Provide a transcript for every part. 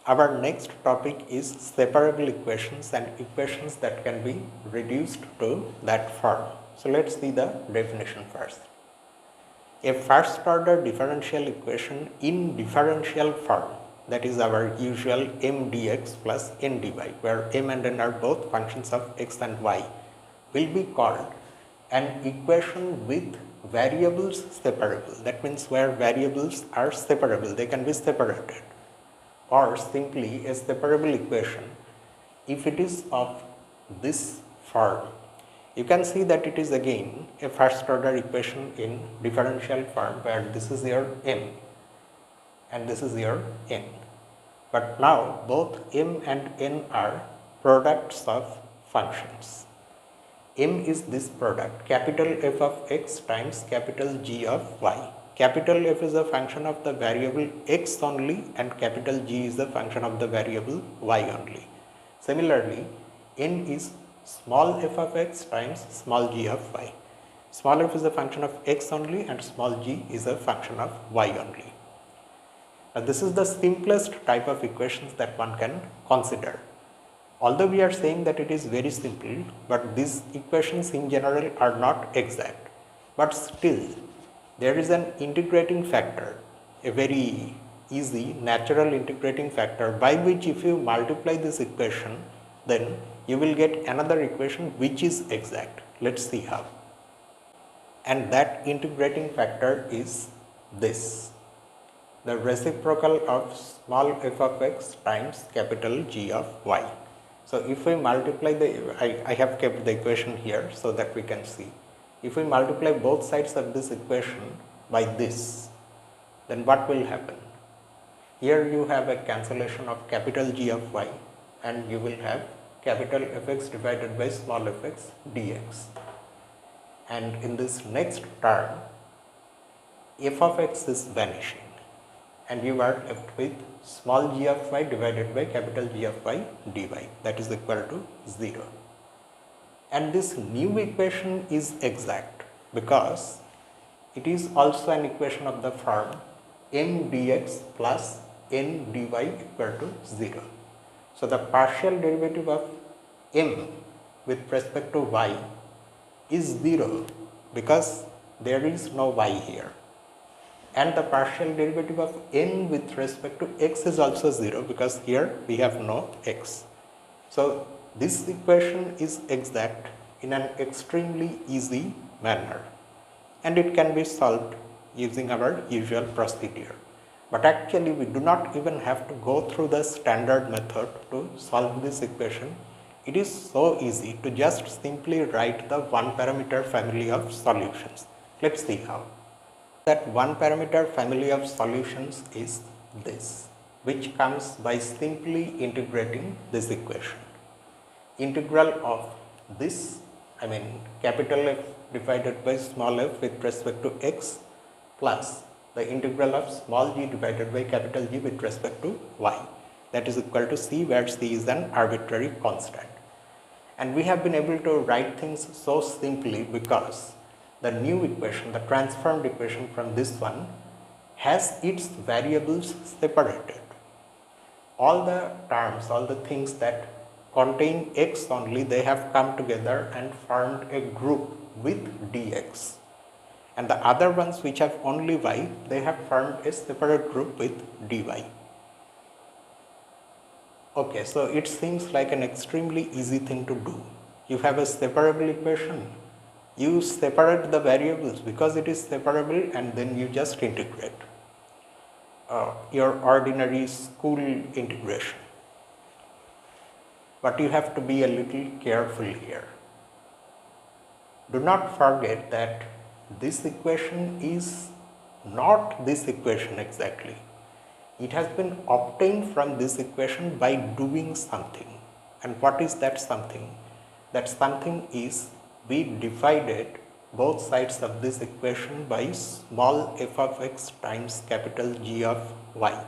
Our next topic is separable equations and equations that can be reduced to that form. So let's see the definition first. A first order differential equation in differential form, that is our usual m dx plus n dy, where m and n are both functions of x and y, will be called an equation with variables separable. That means where variables are separable, they can be separated, or simply a separable equation if it is of this form. You can see that it is again a first order equation in differential form where this is your m and this is your n. But now both m and n are products of functions. M is this product, capital F of x times capital G of y. Capital F is a function of the variable x only and capital G is a function of the variable y only. Similarly, n is small f of x times small g of y. Small f is a function of x only and small g is a function of y only. Now, this is the simplest type of equations that one can consider. Although we are saying that it is very simple, but these equations in general are not exact. But still, there is an integrating factor, a very easy natural integrating factor by which if you multiply this equation, then you will get another equation which is exact. Let's see how. And that integrating factor is this, the reciprocal of small f of x times capital G of y. So if we multiply I have kept the equation here so that we can see. If we multiply both sides of this equation by this, then what will happen? Here you have a cancellation of capital G of y and you will have capital Fx divided by small fx dx. And in this next term, f of x is vanishing and you are left with small g of y divided by capital G of y dy, that is equal to 0. And this new equation is exact because it is also an equation of the form m dx plus n dy equal to 0. So the partial derivative of m with respect to y is 0 because there is no y here. And the partial derivative of n with respect to x is also 0 because here we have no x. So this equation is exact in an extremely easy manner and it can be solved using our usual procedure. But actually we do not even have to go through the standard method to solve this equation. It is so easy to just simply write the one parameter family of solutions. Let's see how. That one parameter family of solutions is this, which comes by simply integrating this equation. Integral of this, capital F divided by small f with respect to x plus the integral of small g divided by capital G with respect to y, that is equal to c, where c is an arbitrary constant. And we have been able to write things so simply because the new equation, the transformed equation from this one, has its variables separated. All the terms, all the things that contain x only, they have come together and formed a group with dx. And the other ones which have only y, they have formed a separate group with dy. Okay, so it seems like an extremely easy thing to do. You have a separable equation. You separate the variables because it is separable and then you just integrate. Your ordinary school integration. But you have to be a little careful here. Do not forget that this equation is not this equation exactly. It has been obtained from this equation by doing something. And what is that something? That something is we divided both sides of this equation by small f of x times capital G of y.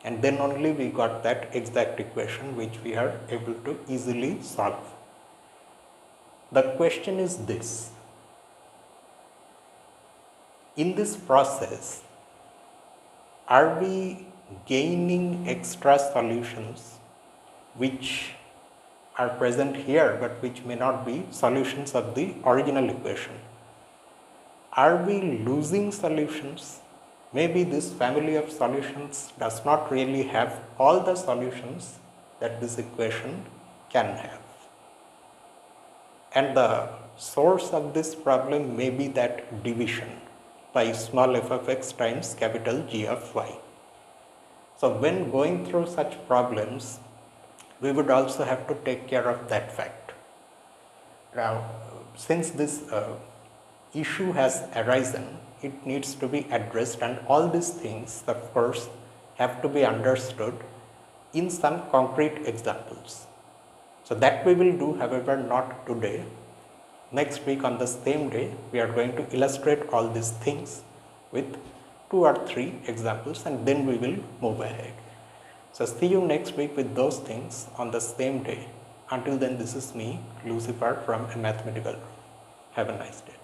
And then only we got that exact equation which we are able to easily solve. The question is this: in this process, are we gaining extra solutions which are present here but which may not be solutions of the original equation. Are we losing solutions? Maybe this family of solutions does not really have all the solutions that this equation can have. And the source of this problem may be that division by small f of x times capital G of y. So when going through such problems, we would also have to take care of that fact. Now, since this issue has arisen, it needs to be addressed, and all these things, of course, have to be understood in some concrete examples. So that we will do, however, not today. Next week on the same day, we are going to illustrate all these things with 2 or 3 examples, and then we will move ahead. So see you next week with those things on the same day. Until then, this is me, Lucifer from A Mathematical Room. Have a nice day.